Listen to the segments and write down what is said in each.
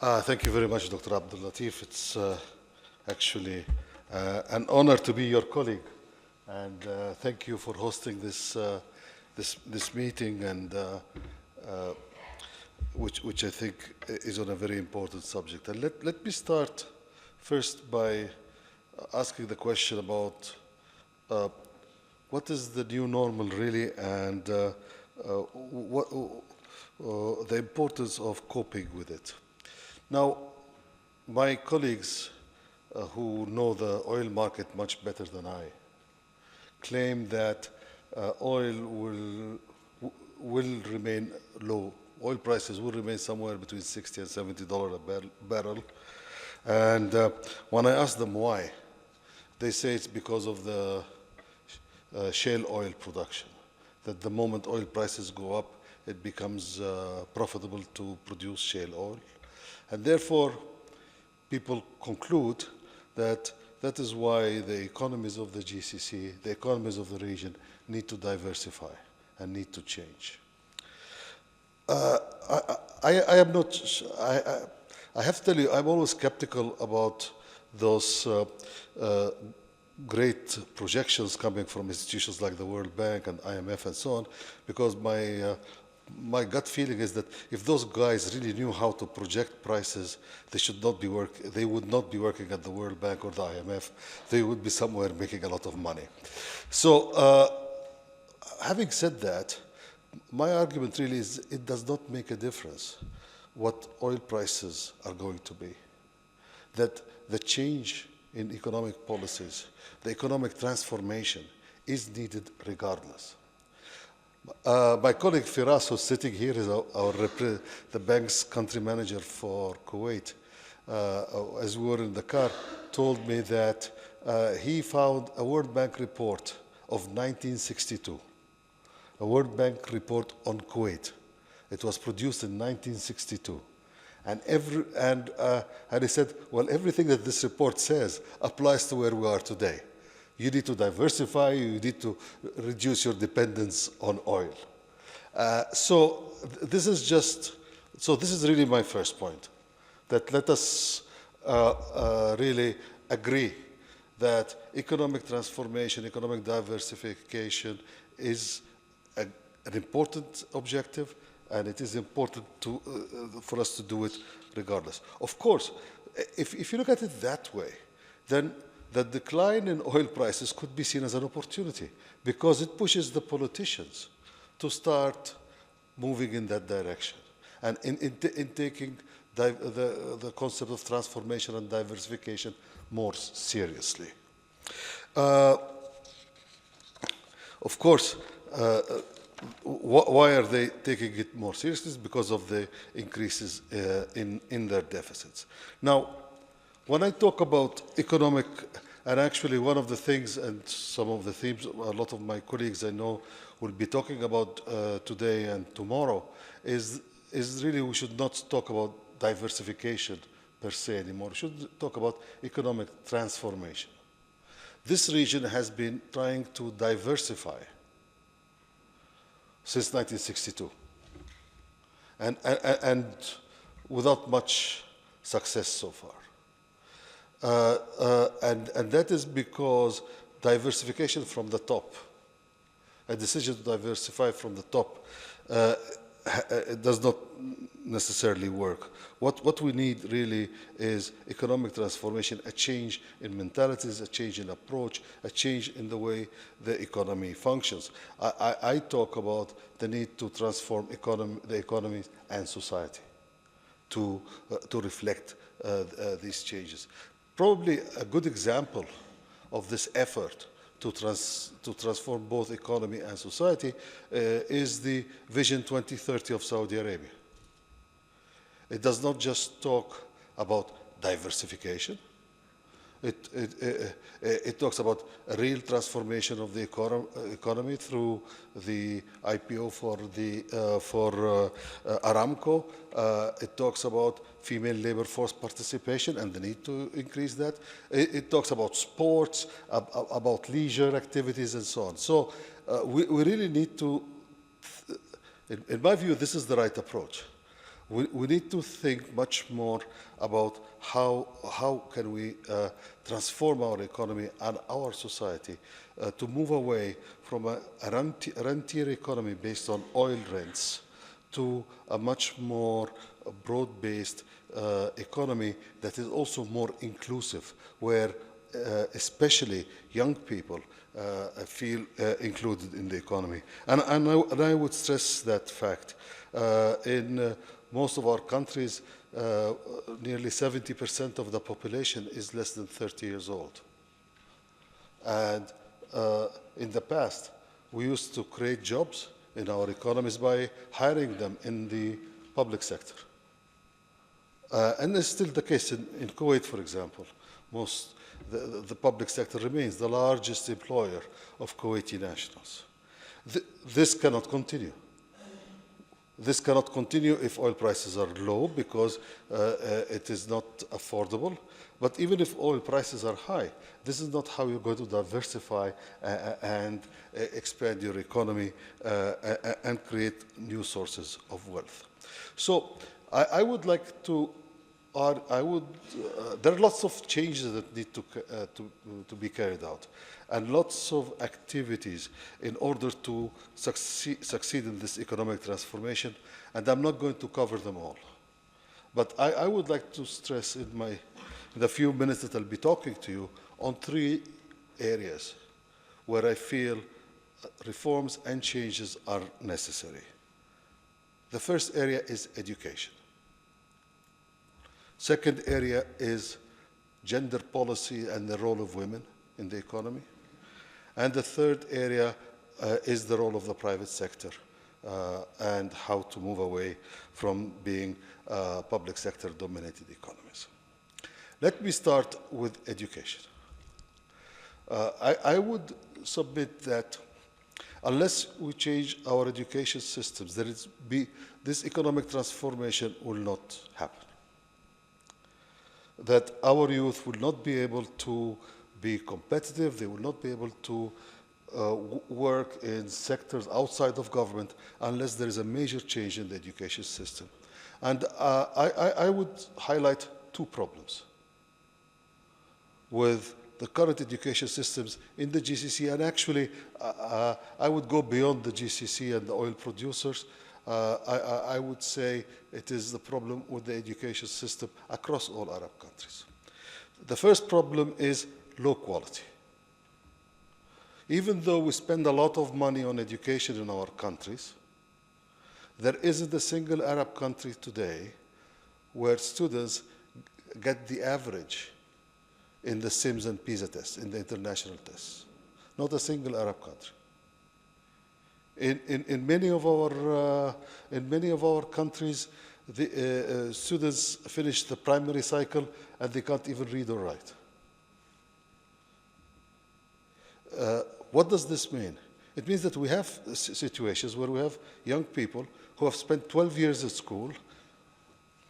Thank you very much, Dr. Abdul Latif. It's actually an honor to be your colleague, and thank you for hosting this meeting, and which I think is on a very important subject. And let me start first by asking the question about what is the new normal really, and what the importance of coping with it. Now, my colleagues who know the oil market much better than I claim that oil will remain low. Oil prices will remain somewhere between $60 and $70 a barrel. And when I ask them why, they say it's because of the shale oil production, that the moment oil prices go up, it becomes profitable to produce shale oil. And therefore, people conclude that that is why the economies of the GCC, the economies of the region, need to diversify and need to change. I have to tell you, I'm always skeptical about those great projections coming from institutions like the World Bank and IMF and so on, because my gut feeling is that if those guys really knew how to project prices, they would not be working at the World Bank or the IMF. They would be somewhere making a lot of money. So having said that, my argument really is it does not make a difference what oil prices are going to be. That the change in economic policies, the economic transformation is needed regardless. My colleague Firas, who's sitting here, is the bank's country manager for Kuwait. As we were in the car, told me that he found a World Bank report of 1962, a World Bank report on Kuwait. It was produced in 1962. And he said, well, everything that this report says applies to where we are today. You need to diversify, you need to reduce your dependence on oil. So this is really my first point, that let us really agree that economic transformation, economic diversification is an important objective, and it is important for us to do it regardless. Of course, if you look at it that way, then the decline in oil prices could be seen as an opportunity because it pushes the politicians to start moving in that direction and in taking the concept of transformation and diversification more seriously. Of course, why are they taking it more seriously? It's because of the increases in their deficits. Now, when I talk about economic, and actually one of the things and some of the themes a lot of my colleagues I know will be talking about today and tomorrow is really we should not talk about diversification per se anymore. We should talk about economic transformation. This region has been trying to diversify since 1962 and without much success so far. And that is because diversification from the top, a decision to diversify from the top, it does not necessarily work. What we need really is economic transformation, a change in mentalities, a change in approach, a change in the way the economy functions. I talk about the need to transform the economy and society to reflect these changes. Probably a good example of this effort to transform both economy and society is the Vision 2030 of Saudi Arabia. It does not just talk about diversification. It talks about a real transformation of the economy through the IPO for Aramco. It talks about female labor force participation and the need to increase that. It talks about sports, about leisure activities, and so on. So we really need to, in my view, this is the right approach. We need to think much more about how can we transform our economy and our society to move away from a rentier economy based on oil rents to a much more broad-based economy that is also more inclusive, where especially young people feel included in the economy. And I would stress that fact. In most of our countries, nearly 70% of the population is less than 30 years old. And in the past, we used to create jobs in our economies by hiring them in the public sector. And it's still the case in Kuwait, for example. The public sector remains the largest employer of Kuwaiti nationals. This cannot continue. This cannot continue if oil prices are low because it is not affordable. But even if oil prices are high, this is not how you're going to diversify and expand your economy and create new sources of wealth. So I would like to, there are lots of changes that need to be carried out and lots of activities in order to succeed in this economic transformation, and I'm not going to cover them all. But I would like to stress in the few minutes that I'll be talking to you on 3 areas where I feel reforms and changes are necessary. The first area is education. Second area is gender policy and the role of women in the economy. And the third area is the role of the private sector and how to move away from being public sector dominated economies. Let me start with education. I would submit that unless we change our education systems, this economic transformation will not happen. That our youth will not be able to be competitive, they will not be able to work in sectors outside of government unless there is a major change in the education system. And I would highlight 2 problems with the current education systems in the GCC, and actually I would go beyond the GCC and the oil producers. I would say it is the problem with the education system across all Arab countries. The first problem is low quality. Even though we spend a lot of money on education in our countries, there isn't a single Arab country today where students get the average in the SIMS and PISA tests, in the international tests. Not a single Arab country. In many of our countries, the students finish the primary cycle and they can't even read or write. What does this mean? It means that we have situations where we have young people who have spent 12 years at school,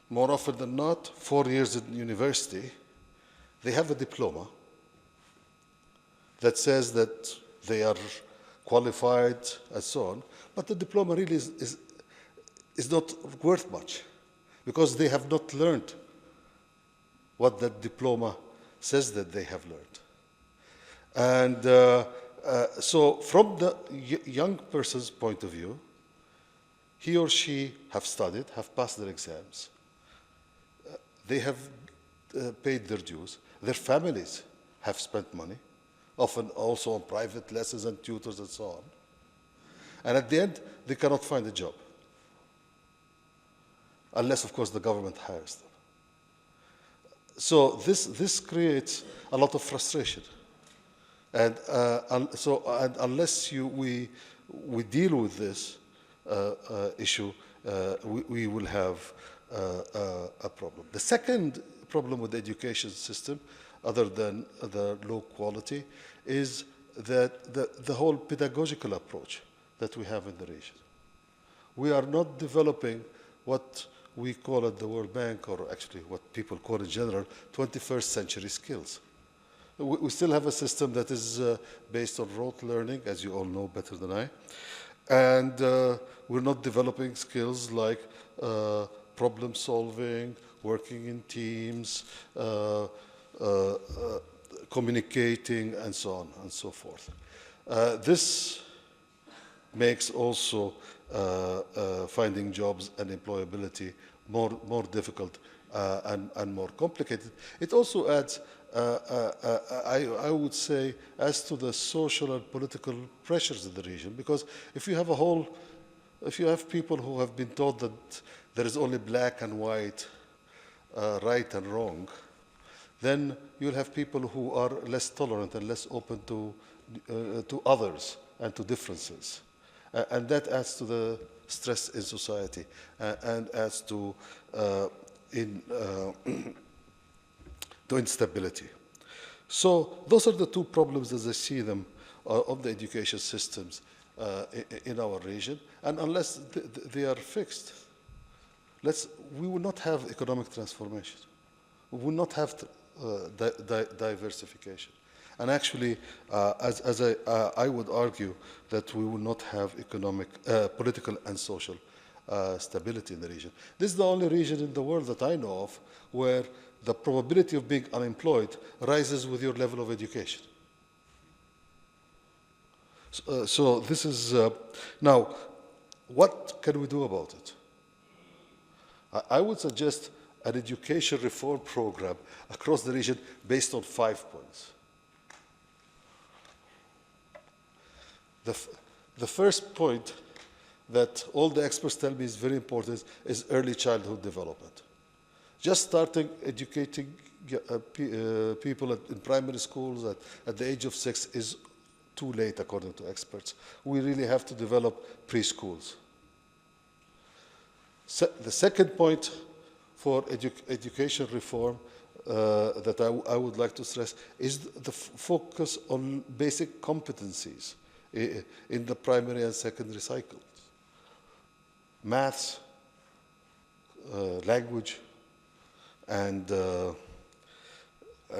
more often than not, 4 years at university. They have a diploma that says that they are qualified and so on, but the diploma really is not worth much because they have not learned what that diploma says that they have learned. And so from the young person's point of view, he or she have studied, have passed their exams, they have paid their dues, their families have spent money, often also on private lessons and tutors and so on. And at the end, they cannot find a job. Unless, of course, the government hires them. So this creates a lot of frustration. And unless we deal with this issue, we will have a problem. The second problem with the education system, other than the low quality, is that the whole pedagogical approach that we have in the region. We are not developing what we call at the World Bank, or actually what people call in general, 21st century skills. We still have a system that is based on rote learning, as you all know better than I. And we're not developing skills like problem solving, working in teams, communicating, and so on and so forth. This makes also finding jobs and employability more difficult and more complicated. It also adds, I would say, as to the social and political pressures in the region, because if you have people who have been taught that there is only black and white, right and wrong, then you'll have people who are less tolerant and less open to others and to differences. And that adds to the stress in society and adds to instability. So those are the two problems as I see them of the education systems in our region. And unless they are fixed, we will not have economic transformation. We will not have diversification. And actually, as I would argue that we will not have economic, political and social stability in the region. This is the only region in the world that I know of where the probability of being unemployed rises with your level of education. So this is, now, what can we do about it? I would suggest an education reform program across the region based on 5 points. The first point that all the experts tell me is very important is early childhood development. Just starting educating people in primary schools at the age of 6 is too late, according to experts. We really have to develop preschools. The second point for education reform that I would like to stress is the focus on basic competencies in the primary and secondary cycles. Maths, language, and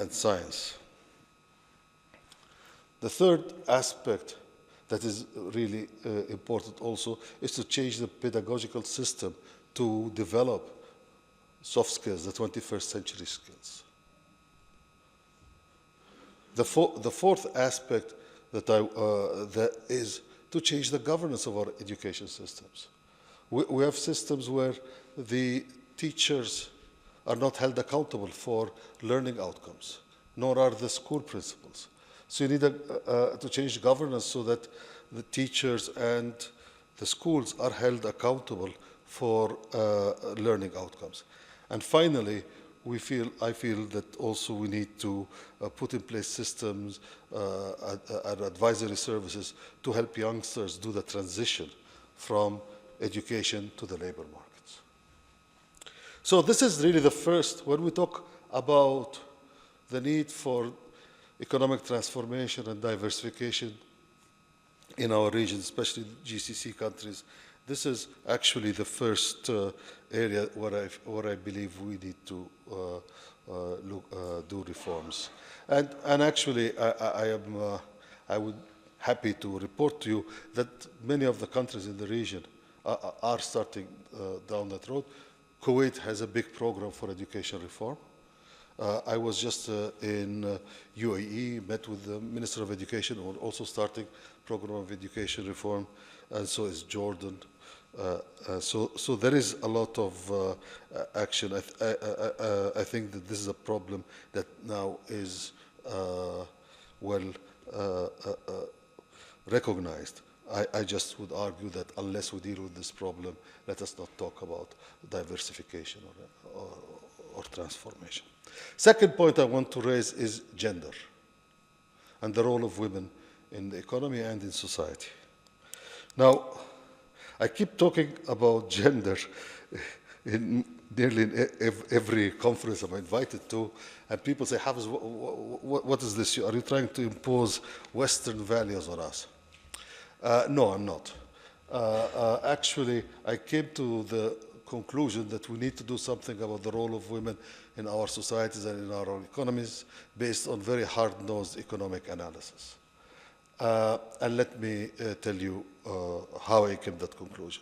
science. The third aspect that is really important also is to change the pedagogical system to develop soft skills, the 21st century skills. The fourth aspect that is to change the governance of our education systems. We have systems where the teachers are not held accountable for learning outcomes, nor are the school principals. So you need to change governance so that the teachers and the schools are held accountable for learning outcomes. And finally, I feel that also we need to put in place systems and advisory services to help youngsters do the transition from education to the labor markets. So this is really the first, when we talk about the need for economic transformation and diversification in our region, especially GCC countries, this is actually the first area where I believe we need to do reforms. And actually, I would happy to report to you that many of the countries in the region are starting down that road. Kuwait has a big program for education reform. I was just in UAE, met with the Minister of Education, who are also starting program of education reform, and so is Jordan. So there is a lot of action. I think that this is a problem that now is well recognized. I just would argue that unless we deal with this problem, let us not talk about diversification or transformation. Second point I want to raise is gender and the role of women in the economy and in society. Now, I keep talking about gender in nearly every conference I'm invited to, and people say, Hafez, what is this? Are you trying to impose Western values on us? No, I'm not. Actually, I came to the conclusion that we need to do something about the role of women in our societies and in our economies based on very hard-nosed economic analysis. And let me tell you how I came to that conclusion.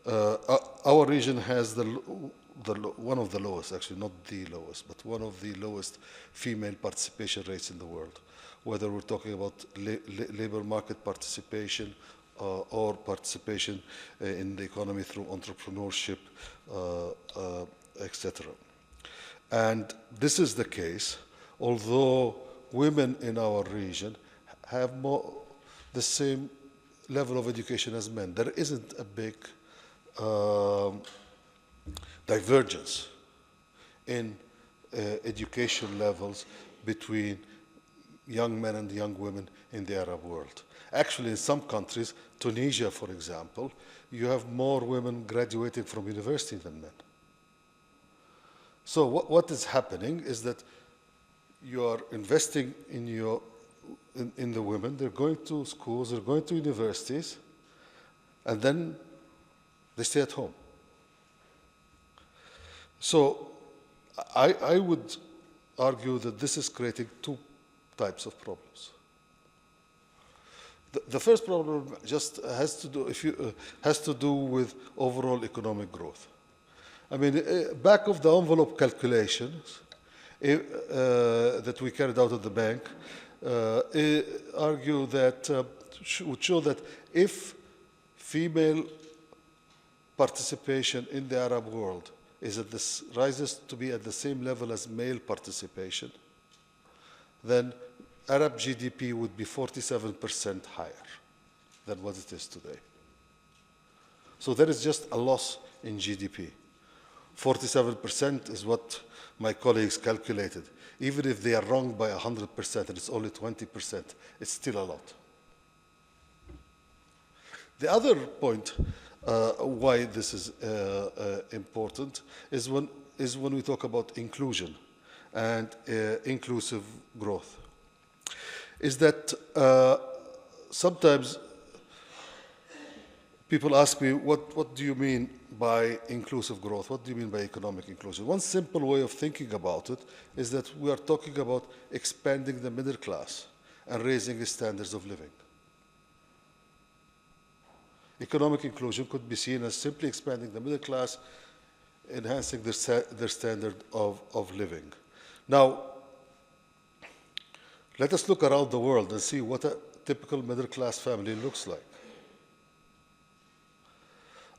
Our region has one of the lowest, actually not the lowest, but one of the lowest female participation rates in the world, whether we're talking about labor market participation or participation in the economy through entrepreneurship, etc. And this is the case, although women in our region have the same level of education as men. There isn't a big divergence in education levels between young men and young women in the Arab world. Actually, in some countries, Tunisia, for example, you have more women graduating from university than men. So what is happening is that you are investing in the women. They're going to schools, they're going to universities, and then they stay at home. So I would argue that this is creating two types of problems. The first problem just has to do with overall economic growth. I mean, back of the envelope calculations that we carried out at the bank argue that would show that if female participation in the Arab world rises to be at the same level as male participation, then Arab GDP would be 47% higher than what it is today. So there is just a loss in GDP. 47% is what my colleagues calculated. Even if they are wrong by 100% and it's only 20%, it's still a lot. The other point why this is important is when we talk about inclusion and inclusive growth. Is that sometimes people ask me, what do you mean by inclusive growth? What do you mean by economic inclusion? One simple way of thinking about it is that we are talking about expanding the middle class and raising the standards of living. Economic inclusion could be seen as simply expanding the middle class, enhancing their standard of living. Now, let us look around the world and see what a typical middle class family looks like.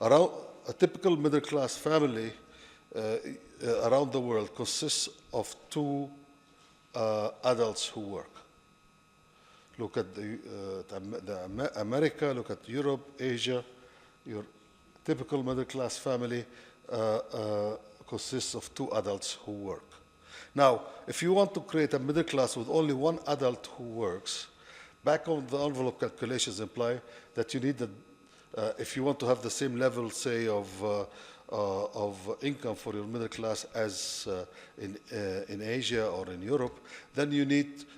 A typical middle class family around the world consists of two adults who work. Look at America, look at Europe, Asia. Your typical middle class family consists of two adults who work. Now, if you want to create a middle class with only one adult who works, back on the envelope calculations imply that you need if you want to have the same level, say, of income for your middle class as in Asia or in Europe, then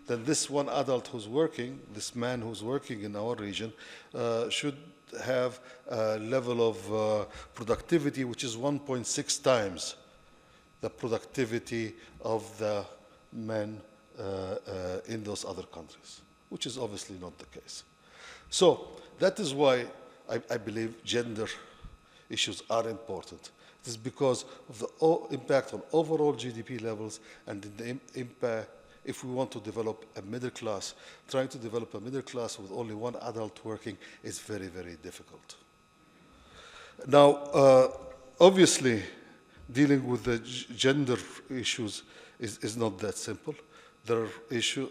this one adult who's working, this man who's working in our region, should have a level of productivity which is 1.6 times the productivity of the men in those other countries, which is obviously not the case. So that is why I believe gender issues are important. It is because of the impact on overall GDP levels and the impact if we want to develop a middle class. Trying to develop a middle class with only one adult working is very, very difficult. Now, obviously, dealing with the gender issues is not that simple. There are issues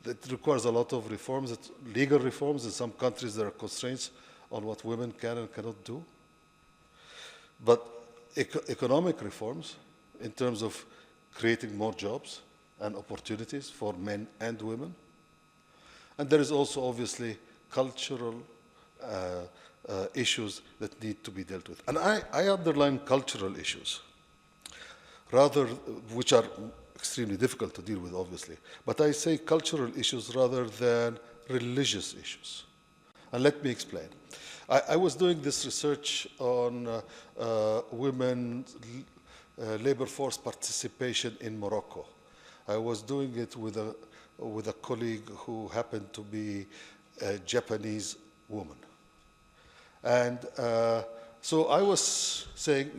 that requires a lot of reforms, legal reforms. In some countries, there are constraints on what women can and cannot do. But economic reforms, in terms of creating more jobs and opportunities for men and women. And there is also, obviously, cultural issues that need to be dealt with. And I underline cultural issues, which are extremely difficult to deal with, obviously. But I say cultural issues rather than religious issues. And let me explain. I was doing this research on women's labor force participation in Morocco. I was doing it with a colleague who happened to be a Japanese woman. And So I was saying,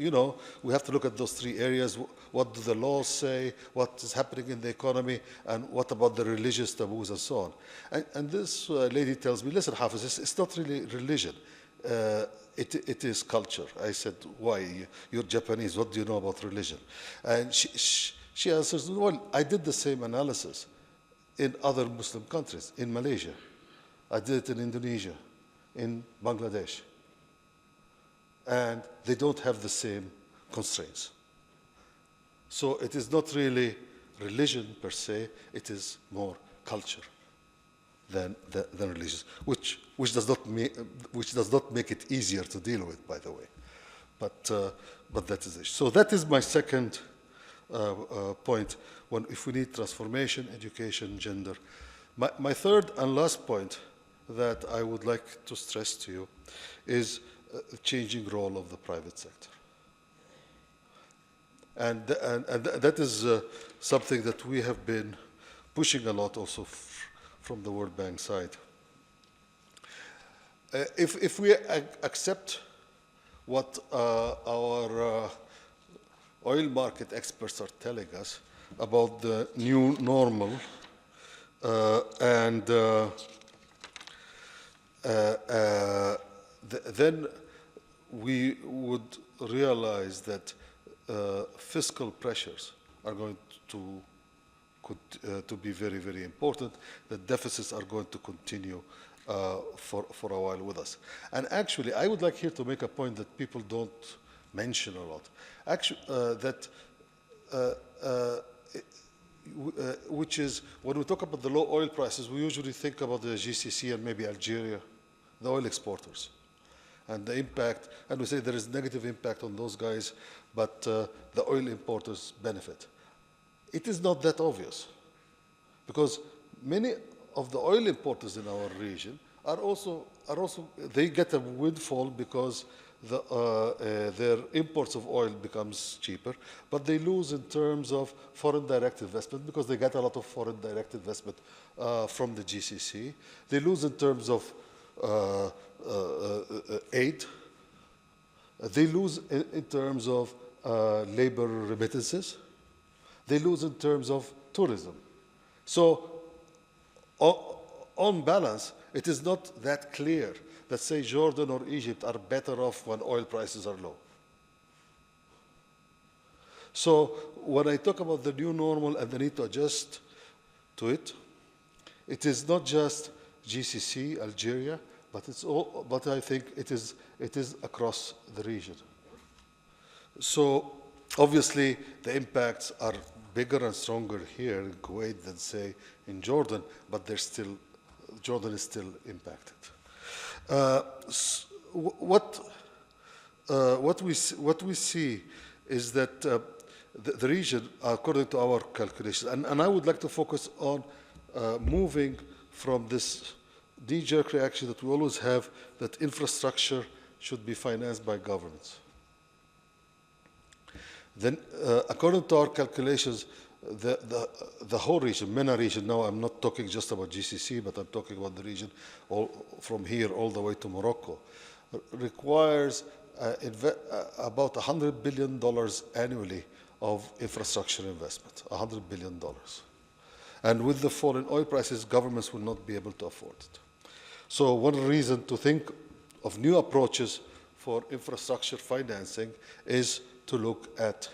we have to look at those three areas. What do the laws say? What is happening in the economy? And what about the religious taboos and so on? And this lady tells me, listen, Hafez, it's not really religion. It is culture. I said, why? You're Japanese. What do you know about religion? And she answers, well, I did the same analysis in other Muslim countries, in Malaysia. I did it in Indonesia, in Bangladesh. And they don't have the same constraints. So it is not really religion per se, it is more culture than religious, which does not make it easier to deal with, by the way. But that is it. So that is my second point. If we need transformation, education, gender. My third and last point that I would like to stress to you is the changing role of the private sector. And that is something that we have been pushing a lot also from the World Bank side. If we accept what our oil market experts are telling us about the new normal, then we would realize that fiscal pressures are going to be very, very important. The deficits are going to continue for a while with us. And actually, I would like here to make a point that people don't mention a lot. Actually, which is, when we talk about the low oil prices, we usually think about the GCC and maybe Algeria, the oil exporters, and the impact, and we say there is negative impact on those guys, but the oil importers benefit. It is not that obvious, because many of the oil importers in our region are also they get a windfall because their imports of oil becomes cheaper, but they lose in terms of foreign direct investment because they get a lot of foreign direct investment from the GCC. They lose in terms of aid. They lose in terms of labor remittances. They lose in terms of tourism. So on balance, it is not that clear that, say, Jordan or Egypt are better off when oil prices are low. So when I talk about the new normal and the need to adjust to it, it is not just GCC, Algeria, but it's all. But I think it is across the region. So obviously the impacts are bigger and stronger here in Kuwait than, say, in Jordan, but Jordan is still impacted. What we see is that the region, according to our calculations, and I would like to focus on moving from this knee-jerk reaction that we always have, that infrastructure should be financed by governments. Then, according to our calculations, the whole region, MENA region, now I'm not talking just about GCC, but I'm talking about the region from here all the way to Morocco, requires about $100 billion annually of infrastructure investment, $100 billion. And with the fall in oil prices, governments will not be able to afford it. So one reason to think of new approaches for infrastructure financing is to look at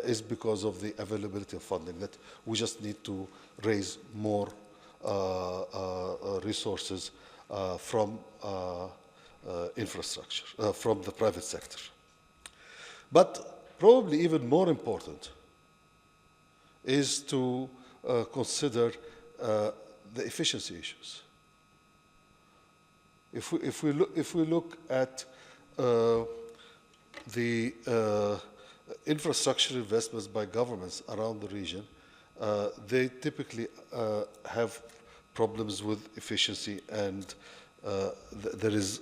is because of the availability of funding, that we just need to raise more resources from infrastructure, from the private sector. But probably even more important is to consider the efficiency issues. If we look at the infrastructure investments by governments around the region, they typically have problems with efficiency, and there is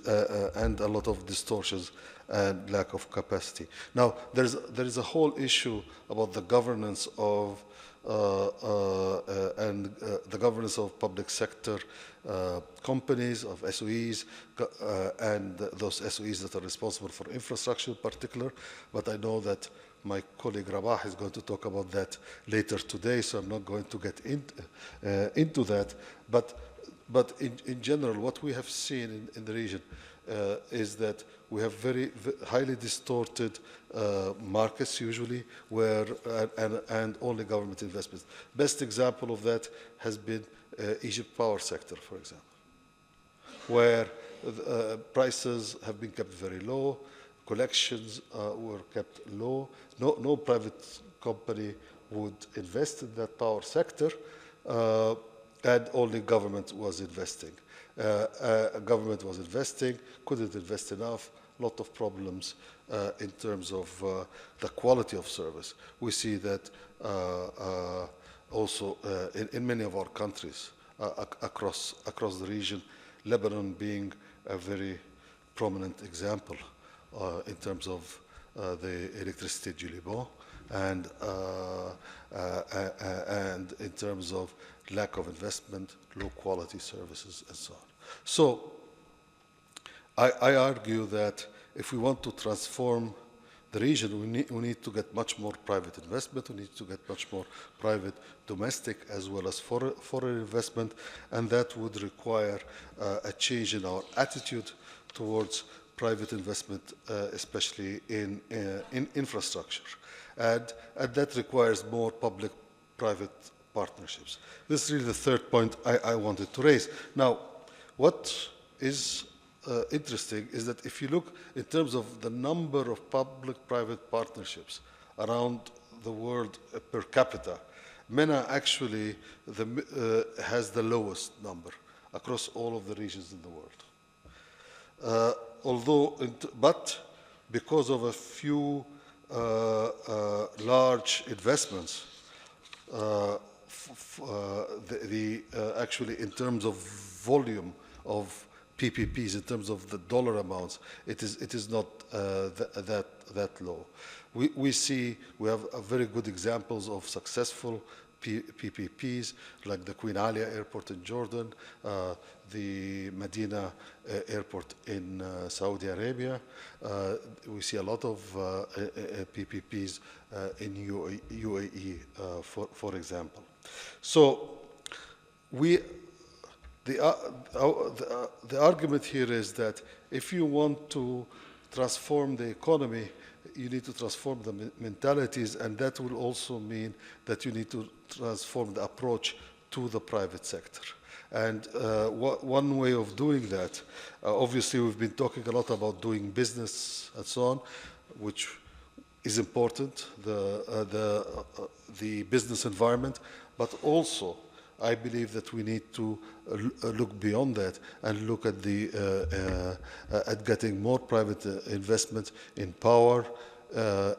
and a lot of distortions and lack of capacity. Now, there is a whole issue about the governance of the governance of public sector companies, of SOEs, and those SOEs that are responsible for infrastructure in particular. But I know that my colleague Rabah is going to talk about that later today, so I'm not going to get into that. But in general, what we have seen in the region is that we have very highly distorted markets usually, where and only government investments. Best example of that has been Egypt power sector, for example, where prices have been kept very low, collections were kept low. No private company would invest in that power sector, and only government was investing. Government was investing, couldn't invest enough, lot of problems in terms of the quality of service. We see that also in many of our countries across the region, Lebanon being a very prominent example in terms of the electricité du Liban, and in terms of lack of investment, low quality services, and so on. So I argue that if we want to transform the region, we need to get much more private investment, we need to get much more private domestic as well as foreign investment, and that would require a change in our attitude towards private investment, especially in infrastructure. And that requires more public-private partnerships. This is really the third point I wanted to raise. Now, what is interesting is that if you look in terms of the number of public-private partnerships around the world per capita, MENA actually has the lowest number across all of the regions in the world. But because of a few large investments, actually in terms of volume of PPPs, in terms of the dollar amounts, it is not that low. We have very good examples of successful PPPs, like the Queen Alia Airport in Jordan, the Medina Airport in Saudi Arabia. We see a lot of PPPs in UAE, for example. So the argument here is that if you want to transform the economy, you need to transform the mentalities, and that will also mean that you need to transform the approach to the private sector. And one way of doing that, obviously we've been talking a lot about doing business and so on, which is important, the business environment, but also I believe that we need to look beyond that and look at at getting more private investment in power,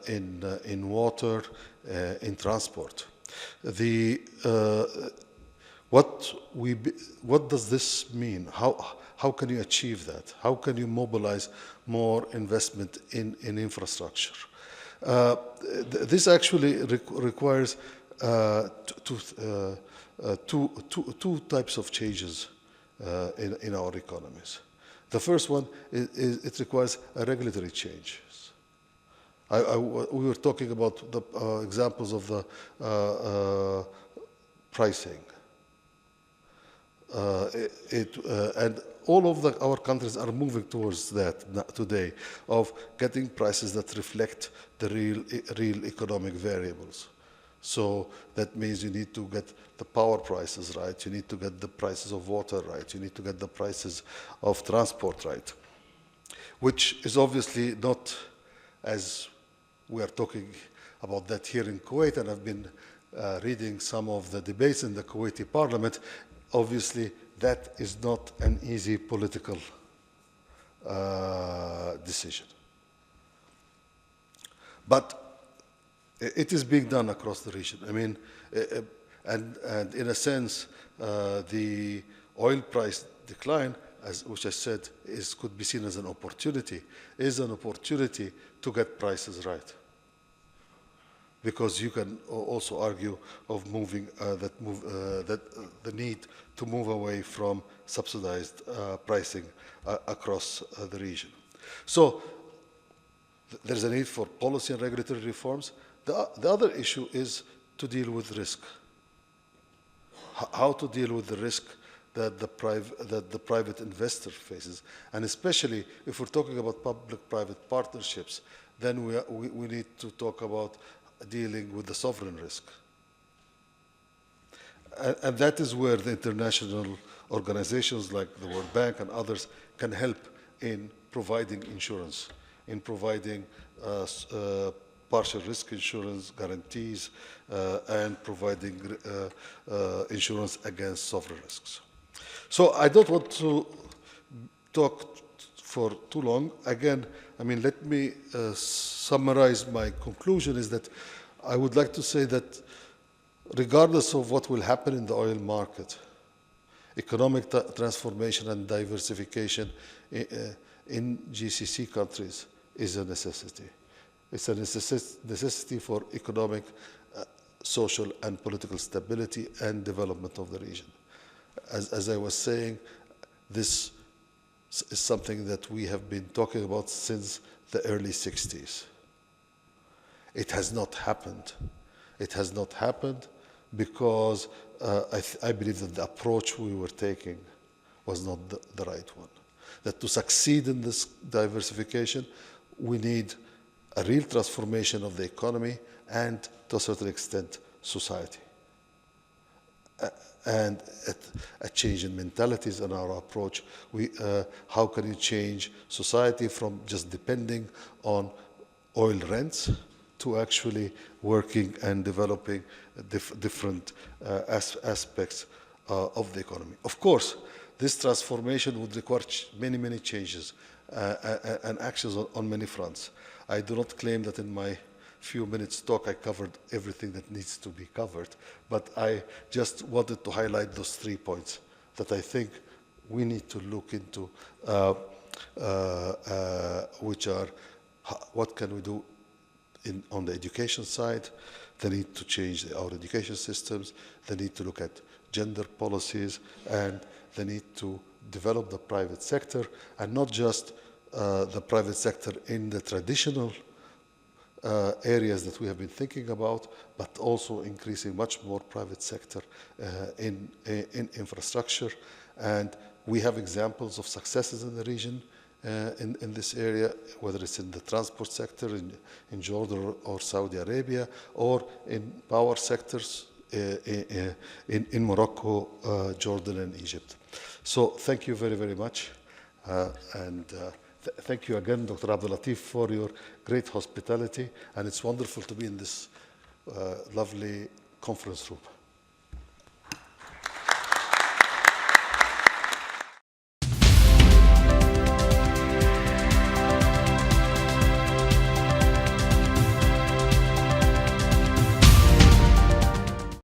in water, in transport. What does this mean? How can you achieve that? How can you mobilize more investment in infrastructure? This actually requires two types of changes in our economies. The first one is it requires a regulatory change. We were talking about the examples of the pricing. And all of our countries are moving towards that today, of getting prices that reflect the real economic variables. So that means you need to get the power prices right, you need to get the prices of water right, you need to get the prices of transport right, which is obviously not, as we are talking about that here in Kuwait, and I've been reading some of the debates in the Kuwaiti parliament. Obviously, that is not an easy political decision. But it is being done across the region. I mean, and in a sense, the oil price decline, which I said could be seen as an opportunity, is an opportunity to get prices right. because you can also argue of moving that the need to move away from subsidized pricing across the region. So there's a need for policy and regulatory reforms. The other issue is to deal with risk. How to deal with the risk that the private investor faces, and especially if we're talking about public-private partnerships, then we need to talk about dealing with the sovereign risk. And that is where the international organizations like the World Bank and others can help in providing insurance, in providing partial risk insurance guarantees, and providing insurance against sovereign risks. So I don't want to talk for too long. Again, I mean, let me summarize my conclusion is that I would like to say that regardless of what will happen in the oil market, economic transformation and diversification in GCC countries is a necessity. It's a necessity for economic, social, and political stability and development of the region. As I was saying, this is something that we have been talking about since the early 60s. It has not happened. It has not happened because I believe that the approach we were taking was not the right one. That to succeed in this diversification, we need a real transformation of the economy and, to a certain extent, society. And a change in mentalities and our approach. How can you change society from just depending on oil rents to actually working and developing different aspects of the economy? Of course, this transformation would require many, many changes and actions on many fronts. I do not claim that in my few minutes talk I covered everything that needs to be covered, but I just wanted to highlight those 3 points that I think we need to look into, which are what can we do on the education side, the need to change our education systems, the need to look at gender policies, and the need to develop the private sector, and not just the private sector in the traditional areas that we have been thinking about, but also increasing much more private sector in infrastructure. And we have examples of successes in the region in this area, whether it's in the transport sector in Jordan or Saudi Arabia, or in power sectors in Morocco, Jordan, and Egypt. So thank you very, very much. Thank you again, Dr. Abdul Latif, for your great hospitality. And it's wonderful to be in this lovely conference room.